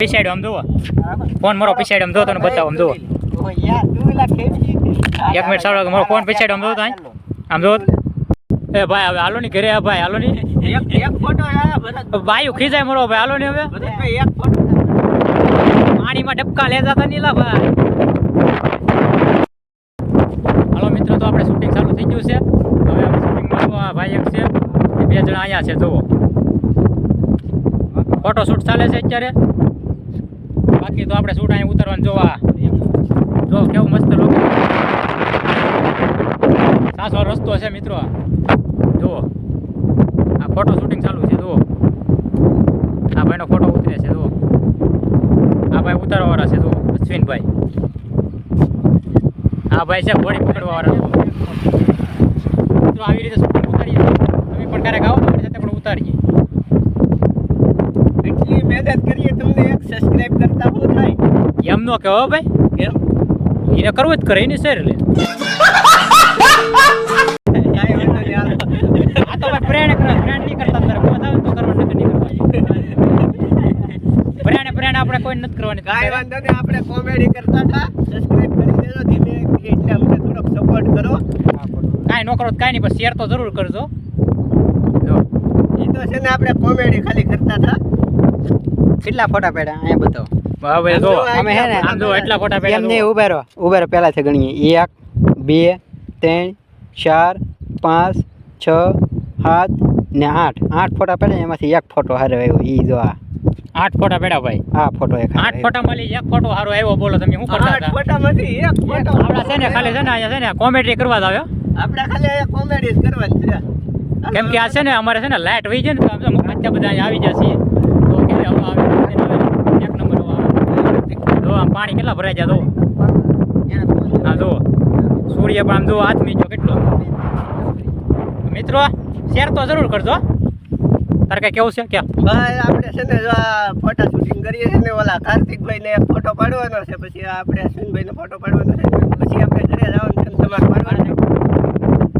પીસાડ્યો આમ જુઓ ફોન મારો પીસાડ્યો આમ જો તને બતાવો આમ જુઓ 1 મિનિટ સાંભળો મારો ફોન પીસાડ્યો આમ જો તો આમ જો એ ભાઈ હવે હાલો ની ઘરે ભાઈ હાલો ની એક ફોટો ભાઈ ખીજાય મારો ભાઈ હાલો ની હવે એક ફોટો પાણીમાં ડબકા લે જતા નીલા ભાઈ હાલો મિત્રો તો આપણે શૂટિંગ ચાલુ થઈ ગયું છે હવે આપણે શૂટિંગમાં ભાઈ એક છે બે જણા અહીંયા છે જુઓ ફોટો શૂટ ચાલે છે અત્યારે બાકી તો આપણે શૂટ અહીં ઉતરવાનું જોવા જો કેવું મસ્ત લોકો સાસો રસ્તો છે મિત્રો જુઓ આ ફોટો શૂટિંગ ચાલુ છે જુઓ આ ભાઈનો ફોટો ઉતરે છે જુઓ આ ભાઈ ઉતારવાવાળા છે જુઓ અશ્વિનભાઈ આ ભાઈ છે ઘોડી પકડવાવાળા મિત્રો આવી રીતે શૂટિંગ ઉતારીએ તમે પણ ક્યારેક આવો તો આપણી સાથે પણ ઉતારીએ એટલી મહેનત કરીએ તમને એક સબસ્ક્રાઇબ કરતા હું થાય એમ નો કહેવો ભાઈ એમ એને કરવું જ કરે એની શેર લે આ તો ભાઈ પ્રેરણા કરે પ્રેરણા નહીં કરતા તારે કોઈ આવે તો કરવાનું નહીં કરવાનું પ્રેરણા આપણે કોઈ નથી કરવાની કાંઈ વાંધો નહીં આપણે કોમેડી કરતા હતા સબસ્ક્રાઇબ કરી દેજો ધીમે એટલે અમને થોડોક સપોર્ટ કરો કાંઈ ન કરો કાંઈ નહીં પણ શેર તો જરૂર કરજો જો એ તો છે ને આપણે કોમેડી ખાલી કરતા હતા કેટલા ફોટા પડ્યા અહીંયા બતાવો હવે જો અમે હે ને આમ જો એટલા ફોટા પડ્યા એમ નહીં ઉભેરો પહેલાથી ગણીએ 1 2 3 4 5 6 7 ને 8 ફોટા પડ્યા એમાંથી એક ફોટો હારો આવ્યો ઈ જો આ 8 ફોટા પડ્યા ભાઈ આ ફોટો એક 8 ફોટા મળી એક ફોટો હારો આવ્યો બોલો તમે શું કરતા હતા 8 ફોટામાંથી એક ફોટો આપડા છે ને ખાલી છે ને અહીંયા છે ને કોમેડી કરવા જ આવ્યો આપણે ખાલી અહીંયા કોમેડી જ કરવાની છે કેમ કે આ છે ને અમારે છે ને લાઈટ વહી જાય ને તો અમે બચ્ચા બધા અહીંયા આવી જશે તો કે હવે આવે એક નંબર આવે જો આમ પાણી કેટલા ભરાઈ જાય જો હા જો સૂર્ય પણ આમ જો આથમી જો કેટલો મિત્રો શેર તો જરૂર કરજો તારે કઈ કેવું છે કે ભાઈ આપણે છે ને જો ફોટા શૂટિંગ કરીએ છીએ ને ઓલા કાર્તિકભાઈ ને એક ફોટો પાડવાનો છે પછી આપણે અશ્વિનભાઈ નો ફોટો પાડવાનો છે પછી આપણે ઘરે જવાનું છે તમારે પાડવાનો છે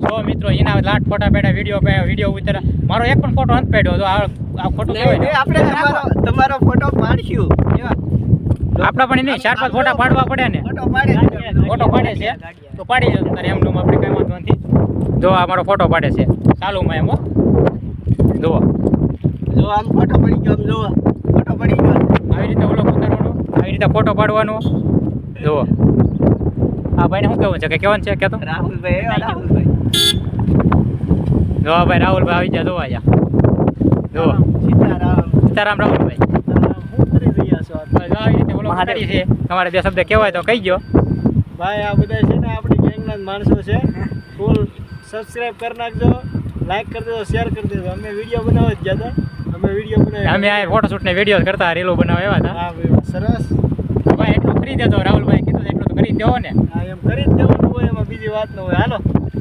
જો મિત્રો એના લાટ ફોટા પેડા વિડીયો ઉતરા મારો એક પણ ફોટો નથી પડ્યો જો આ ફોટો કેવાય આપણે તમારો ફોટો પાડશું આપડા પણ નહીં 4-5 ફોટા પાડવા પડે ને ફોટો પાડે છે તો પાડી જો તારે એમનું આપણે કઈ વાંધો નથી જો આ મારો ફોટો પાડે છે ચાલુ માં એમ જો આમ ફોટો પડી ગયો આમ જો ફોટો પડી ગયો આવી રીતે ઓલો ઉતારવાનો આવી રીતે ફોટો પાડવાનો જો આ ભાઈને શું કહેવું છે કે કેવાનું છે કે તો રાહુલભાઈ જો ભાઈ રાહુલભાઈ આવી જા જો આયા જો સીતારામ રાહુલભાઈ તમારે બે શબ્દ કહેવાય તો કહી ગયો ભાઈ આ બધા છે ને આપણી ગેંગના માણસો છે ફૂલ સબસ્ક્રાઇબ કરી નાખજો લાઈક કરી દેજો શેર કરી દેજો અમે વિડીયો બનાવવા જ ગયા હતા અમે આ ફોટોશૂટ ને વિડીયો કરતા રીલો બનાવવા આવ્યા હતા હા સરસ ભાઈ એટલું કરી દેજો રાહુલભાઈ કીધું એટલું તો કરી દેવો ને હા એમ કરી જ દેવાનું હોય એમાં બીજી વાત ન હોય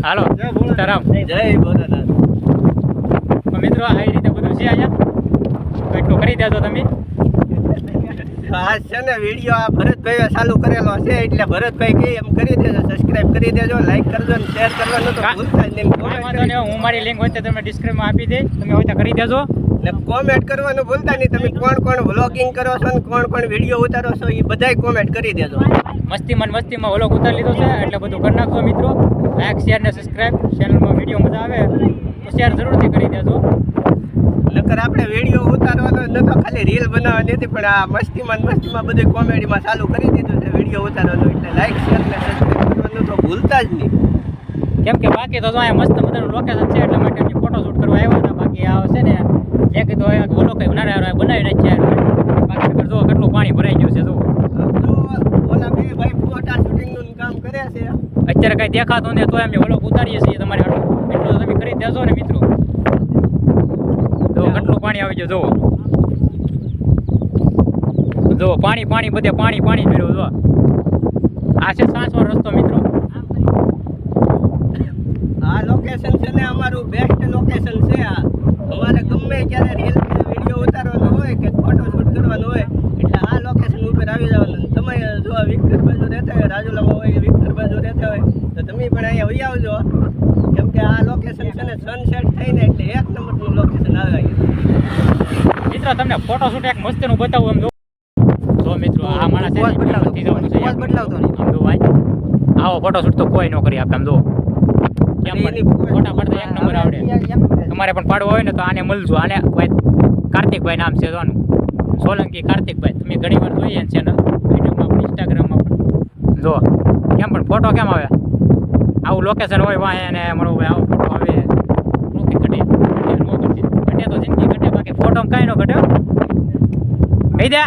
હાલો જય ભોળાનાથ જય ભોળાનાથ તો મિત્રો આવી રીતે બધું છે અહીંયા તો એટલું કરી દેજો તમે આ છે ને વિડીયો આ ભરતભાઈએ ચાલુ કરેલો છે એટલે ભરતભાઈ કે એમ કરી દેજો સબસ્ક્રાઇબ કરી દેજો લાઈક કરજો અને શેર કરવાનું તો ભૂલતા જ નહીં હું મારી લિંક હોય તો તમે ડિસ્ક્રિપ્શનમાં આપી દે તમે હોય તો કરી દેજો ને કોમેન્ટ કરવાનું ભૂલતા નહીં તમે કોણ વ્લોગિંગ કરો છો ને કોણ વિડીયો ઉતારો છો એ બધાય કોમેન્ટ કરી દેજો મસ્તીમાં વ્લોગ ઉતારી લીધો છે એટલે બધું કરી નાખજો મિત્રો લાઈક શેર ને સબસ્ક્રાઇબ ચેનલમાં વિડીયો મજા આવે તો શેર જરૂરથી કરી દેજો નકર આપણે વિડીયો ઉતારવાનો નતો ખાલી રીલ બનાવવાની હતી પણ આ મસ્તીમાં બધું કોમેડીમાં ચાલુ કરી દીધું છે વિડીયો ઉતારવાનો એટલે લાઈક શેર ને સબસ્ક્રાઇબ કરવાનું તો ભૂલતા જ નહીં કેમ કે બાકી તો અહીંયા મસ્ત મજાનું લોકેશન છે એટલા માટે અમે ફોટો શૂટ કરવા આવ્યા હતા બાકી આ છે ને જે કીધું બોલો કઈ બનાવીને જ છે બાકી જો કેટલું પાણી ભરાઈ ગયું છે જો ઓલા બે ભાઈ ફોટા શૂટિંગનું કામ કરે છે અત્યારે કઈ દેખાતું ને તોય અમે વ્લોગ ઉતારીએ છીએ તમારે એટલું તો તમે કરી દેજો ને મિત્રો જો કેટલું પાણી આવી ગયું જો પાણી બધે પાણી ભર્યું જો આ છે સાંસવાડ રસ્તો મિત્રો આ લોકેશન છે ને અમારું બેસ્ટ લોકેશન છે આ અમારે ગમે ત્યારે રીલ વિડીયો ઉતારવાનો હોય કે ફોટો શૂટ કરવાનો હોય એટલે આ લોકેશન ઉપર આવી જવાનું તમે જો વિક્ટર બાજુ રહેતા હોય રાજુલામાં હોય વિક્ટર બાજુ રહેતા હોય તો તમે પણ અહીંયા વહી આવજો કેમ કે આ લોકેશન છે ને સનસેટ થઈને એટલે એક નંબરનું લોકેશન આવે મિત્રો તમને ફોટો શૂટ એક મસ્તીનું બતાવું એમ જો વાળા છે પોઝ બદલાવતો થઈ જવાનું છે પોઝ બદલાવતો નહીં. આમ જો ભાઈ આવો ફોટો શૂટ તો કોઈ ન કરી આપે આમ જો કેમ પણ ફોટા પાડતા એક નંબર આવડે તમારે પણ પાડવો હોય ને તો આને મળજો આને ભાઈ કાર્તિકભાઈ નામ છે જોનું સોલંકી કાર્તિકભાઈ તમે ઘણી વાર જોઈએ ને ચેનલ યુટ્યુબમાં પણ ઇન્સ્ટાગ્રામમાં પણ જો કેમ પણ ફોટો કેમ આવે આવું લોકેશન હોય વાંહે અને મળો ભાઈ આવો ફોટો આવે ઓકે ઘટે ઘટે તો જિંદગી ઘટે બાકી ફોટોમાં કાંઈ ન ઘટે કહી દે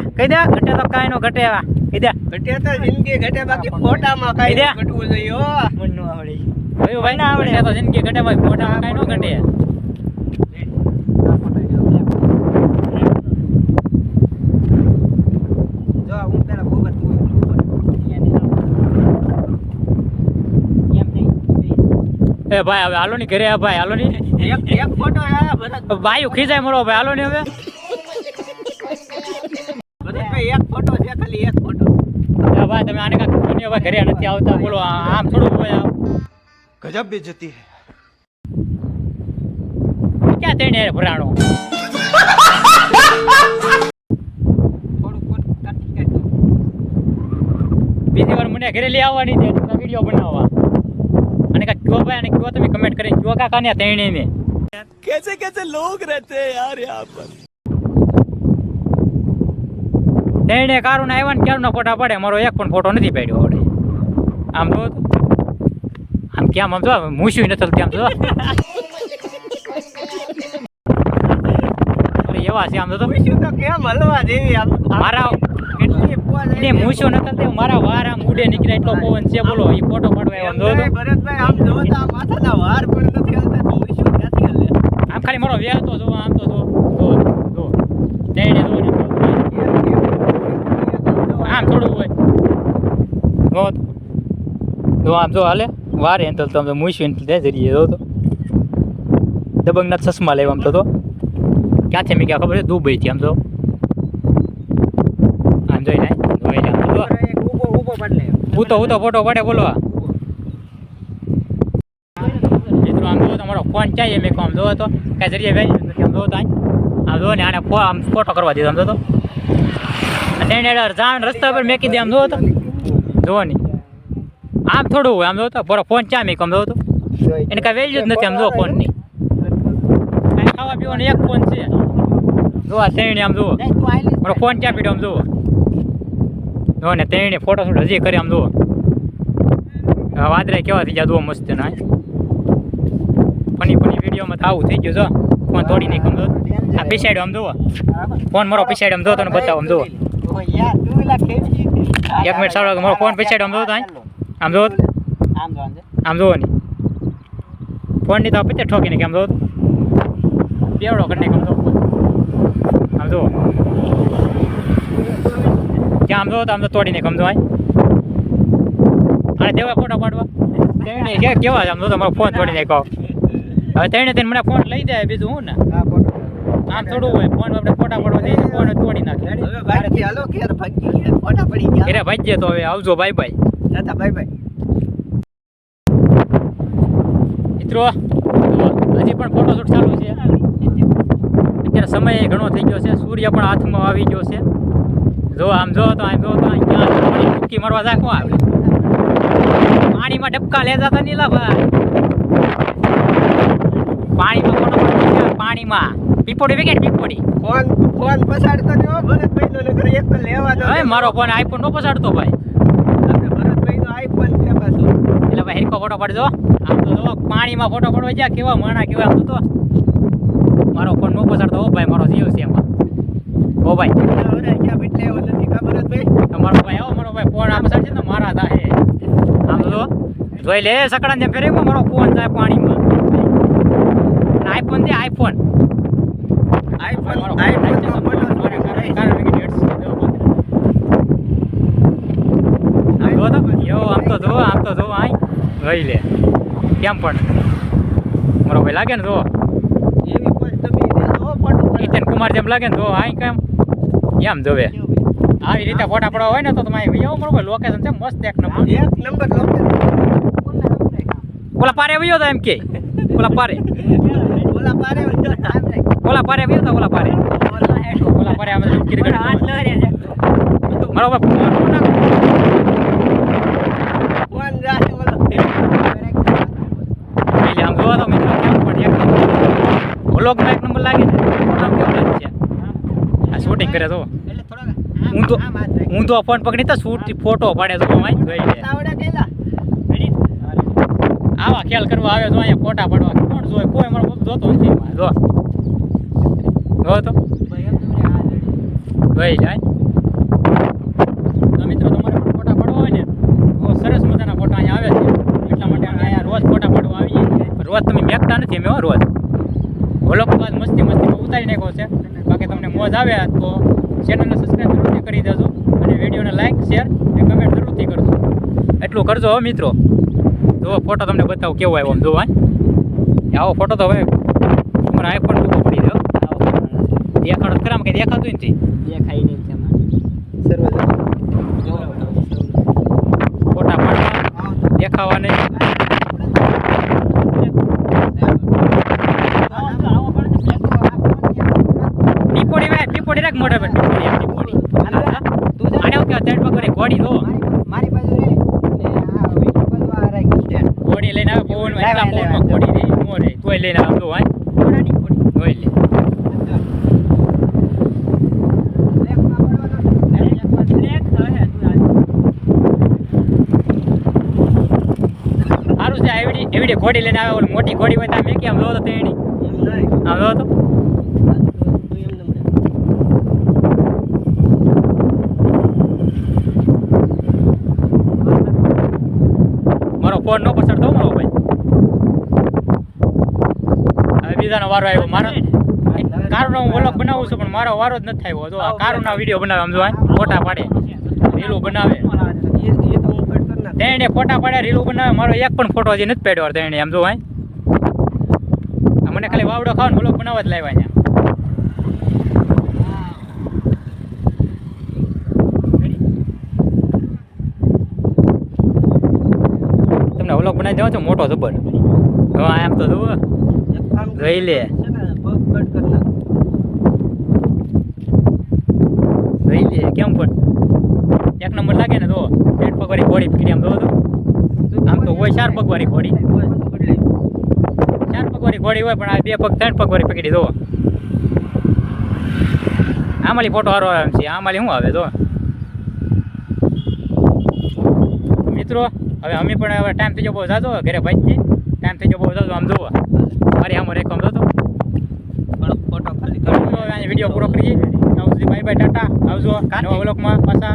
ઘટે તો કાંઈ ન ઘટે કહી દે ઘટે તો જિંદગી ઘટે બાકી ફોટામાં કાંઈ ન ઘટવું જોઈએ હો. મન નો આવડે ભાઈ ભાઈ ના આવડે તો જિંદગી ઘટે ભાઈ ફોટામાં કાંઈ ન ઘટે જો હું પેલા ખબર તું એ ભાઈ હવે હાલો ની ઘરે આ ભાઈ હાલો ની એક ફોટો આ ભરત બાયું ખીજાય મરો ભાઈ હાલો ની હવે ભરતભાઈ એક ફોટો છે ખાલી એક ફોટો. એ ભાઈ તમે આને કાંઈક કોની હવે ઘરે નથી આવતા બોલો આમ થોડું હોય गजब बेइज्जती है ક્યાં તેને ભરાણો થોડું કોટ કાઢી કાઢ બીજી વાર મને ઘરે લઈ આવવાની છે વિડીયો બનાવવા અને કાંઈક કયો ભાઈ અને કયો તમે કમેન્ટ કરીને કયો કાકા ને તેણે ને कैसे कैसे लोग रहते हैं यार यहाँ पर તેણે કારું આવ્યા ને ક્યારનો ફોટા પડે મારો એક પણ ફોટો નથી પાડ્યો આવડે આમ જો તો. આમ કેમ આમ જો મૂછ્યું નથી થતું આમ જો અરે એવા છે આમ જો તો પૂછ્યું તો કેમ હલવા જેવી આમ મારા કેટલી પોઝ એને મૂછ્યું નથી થતું મારા વાર આમ ઉડે નીકળે એટલો પવન છે બોલો એ ફોટો પાડવા આમ જો તો ભરતભાઈ આમ જોવો તો આ માથાના વાળ પણ નથી હલતા તો પૂછ્યું ક્યાંથી હલે આમ ખાલી મારો વેર તો જો આમ તો જો તેણે જો આમ થોડું હોય જો આમ જો હાલે વારે એમ તો તમે મૂછ્યું તે જરીએ જો તો દબંગના ચશ્મા લેવા આમ તો ક્યાંથી મેં ક્યાં ખબર છે દુબઈથી આમ તો આમ જોઈ આમ જો એક ઊભો પાડી લે હું તો ફોટો પડે બોલો મિત્રો આમ જો તમારો ફોન ચાહીએ મેં આમ જોવો તો કાંઈ જરીએ વેલ્યુ નથી આમ જોવો તો આમ જો ને આને આમ ફોટો કરવા દીધો આમ જો તો અને જાણ રસ્તા પર મેકી દે આમ જોવો તો જોવો નહીં આમ થોડું હોય આમ જો તો બરો ફોન ચા મેં આમ જોવો તો એને કાંઈ વેલ્યુ જ નથી આમ જો ફોનની કાંઈ ખાવા પીવાનો એક ફોન છે જો આ તેણી આમ જુઓ તું આઈ મારો ફોન ક્યાં પીડ્યો આમ જુઓ જો ને તેણી ફોટો શૂટ હજી કરે આમ જુઓ વાદળા કેવા થઈ ગયા જુઓ મસ્ત ના ફની વિડીયોમાં તો આવું થઈ ગયું જો ફોન તોડી નહીં આમ જુઓ આ પીસાડ્યો આમ જુઓ ફોન મારો પીસાડ્યો આમ જુઓ તને બતાવો આમ જુઓ ઓ યાર તું પેલા ખેંચી એક મિનિટ સાંભળો મારો ફોન પીસાડ્યો આમ જુઓ તો આમ જુઓ આમ જો આમ આમ જુઓ નહીં ફોનની તો પીતે ઠોકીને કે આમ જુઓ બેવડો કરીને આમ જુઓ આમ જુઓ ક્યાં આમ જુઓ તો આમ તો તોડીને આમ જુઓ અને દેવા ફોટો પાડવા તેને કેવા છે આમ તો મારો ફોન તોડી નાખ્યો હવે તેને મને ફોન લઈ જાય બીજું હું ને આ ફોટો આમ થોડું હોય ફોન આપણે ફોટા પડવા જઈએ ફોન તોડી નાખે હવે ભાઈ હાલો ઘેર ભાગી ગયા ફોટા પડી ગયા ઘરે ભાઈ તો હવે આવજો બાય બાય દાદા બાય બાય મિત્રો હજી પણ ફોટોશૂટ ચાલુ છે અત્યારે સમય ઘણો થઈ ગયો છે સૂર્ય પણ હાથમાં આવી ગયો છે જો આમ જો તો ક્યાં ડૂબકી મારવા જાય કોણ આવે પાણીમાં ડબકા લે જતા નહીં લા ભાઈ પાણીમાં ફોટો પાડવા પાણીમાં પીપોડી વેકેટ પીપોડી ફોન પછાડતો ને ભરતભાઈ નો નકર એક લેવાનો હવે મારો ફોન આઈફોન નો પછાડતો ભાઈ આપણે ભરતભાઈ નો આઈફોન છે પાછો એટલે ભાઈ હેરકો ફોટો પાડજો આમ તો જો પાણીમાં ફોટો પડવા જ્યાં કેવા માણા કેવા આમ તો મારો ફોન નો પછાડતો હો ભાઈ મારો જીવ છે એમાં ઓ ભાઈ ક્યાં એટલે એવો નથી કા ભરતભાઈ મારો ભાઈ આવો મારો ભાઈ ફોન આમ પછાડશે ને મારા થાય આમ તો જોઈ લે સકડા ને ફેરે મારો ફોન જાય પાણીમાં આઈફોન દે આઈફોન આઈફોન મારો આઈફોન નો ફોન ફોટો આમ તો જો આઈ ગઈ લે કેમ પણ મારો ભાઈ લાગે ને જો એવી કોઈ તમે દેજો ફોટો નીતિન કુમાર જેમ લાગે ને જો આઈ કેમ એમ જોવે આવી રીતે ફોટા પડવા હોય ને તો તમે આવો મારો ભાઈ લોકેશન છે મસ્ત એક નંબર લોકેશન ઓલા પારે આવ્યો તો એમ કે ઓલા પારે ઓલા પારે આવ્યો તો ઓલા પારે આમે કિરકટ મારો ભાઈ ફોન નાખો. ફોન રાખે ઓલો એટલે આમ જોવા તો મિત્રો કેમ પણ એક નંબર વ્લોગમાં એક નંબર લાગે ને આમ કેવું લાગે છે આ શૂટિંગ કરે તો એટલે થોડોક હું તો આમ હાથ રાખ. હું તો ફોન પકડી તો શૂટ ફોટો પાડે તો ભાઈ જોઈ લે આવડે કેલા આવા ખ્યાલ કરવા આવે તો અહીંયા ફોટા પાડવા કોણ જોય કોઈ મારો બાપ જોતો નથી એમાં. જો તો ભાઈ એમ તમને હાથ રેડી. જોઈ જાય તો મિત્રો તમારે પણ ફોટા પાડવા હોય ને તો સરસ મજાના ફોટા અહીંયા આવે છે એટલા માટે અમે અહીંયા રોજ ફોટા પાડવા આવીએ પણ રોજ તમે મેકતા નથી અમે હો રોજ ઓલો બાદ મસ્તીમાં ઉતારી નાખ્યો છે બાકી તમને મોજ આવે તો ચેનલને સબસ્ક્રાઈબ જરૂરથી કરી દેજો અને વિડીયોને લાઈક શેર અને કમેન્ટ જરૂરથી કરજો એટલું કરજો હો મિત્રો. જો ફોટો તમને બતાવું કેવો આવ્યો આમ જોવા આવો ફોટો તો હવે તમારે આઈફોન ટૂંકો પડી દો દેખાડો ખરામાં કંઈ દેખાતું નથી દેખાય નહીં તેમાં. ફોટા પાડવા દેખાવા નહીં ટીપોડી ભાઈ ટીપોડી રાખ મોઢા પર ટીપોડી આમ ટીપોડી આને હું કહેવાય ત્રણ પગની ઘોડી જો મારી બાજુ રે ને આ વિડીયો બાજુ આ રાખ સ્ટેન્ડ. ઘોડી લઈને આવે પવનમાં એટલા પવનમાં ઘોડી રહી મોરે તોય લઈને આવતો હોય ઘોડાની ઘોડી. જોઈ લે સારું છે એવડી ઘોડી લઈને આવે ઓલી મોટી ઘોડી હોય ત્યાં મેં કેમ જોતો તો એની એમ નહીં આમ જોતો તું એમ નમ મારો ફોન નો પસંદ દો મારો ભાઈ હવે બીજાનો વારો આવ્યો મારો કારુનો હું વ્લોગ બનાવું છું પણ મારો વારો જ નથી આવ્યો જો આ કારુના વિડીયો બનાવે આમ જો આ ફોટા પાડે રીલું બનાવે એ તો હું કટ કર નાખ તેણે ફોટા પાડ્યા રીલું બનાવે મારો એક પણ ફોટો હજી નથી પાડ્યો તેણે આમ જો આ મને ખાલી વાવડો ખાવાનો વ્લોગ બનાવવા જ લાવ્યા અહીંયા તમને વ્લોગ બનાવી દેવો છો મોટો જબર હવે આમ તો જુઓ એક કામ કર જોઈ લે છે ને પગ કટ કર નાખ જોઈ લે કેમ પણ એક નંબર લાગે ને તો 3 પગવાળી ઘોડી પકડી આમ જોવો તો આમ તો હોય 4 પગવાળી ઘોડી બદલાઈ 4 પગવાળી ઘોડી હોય પણ આ 2 પગ 3 પગવાળી પકડી દો આમાલી ફોટો હારો આવે એમ છે આમાલી શું આવે તો મિત્રો હવે અમે પણ હવે ટાઈમ થઈ ગયો બહુ જાજો ઘરે ભાઈ ટાઈમ થઈ ગયો બહુ જાજો આમ જોવો મારી આમ રેક આમ જોતો ફોટો ખાલી વિડીયો પૂરો કરીએ ત્યાં સુધી બાય બાય ટાટા આવજો નવા વ્લોગમાં પાછા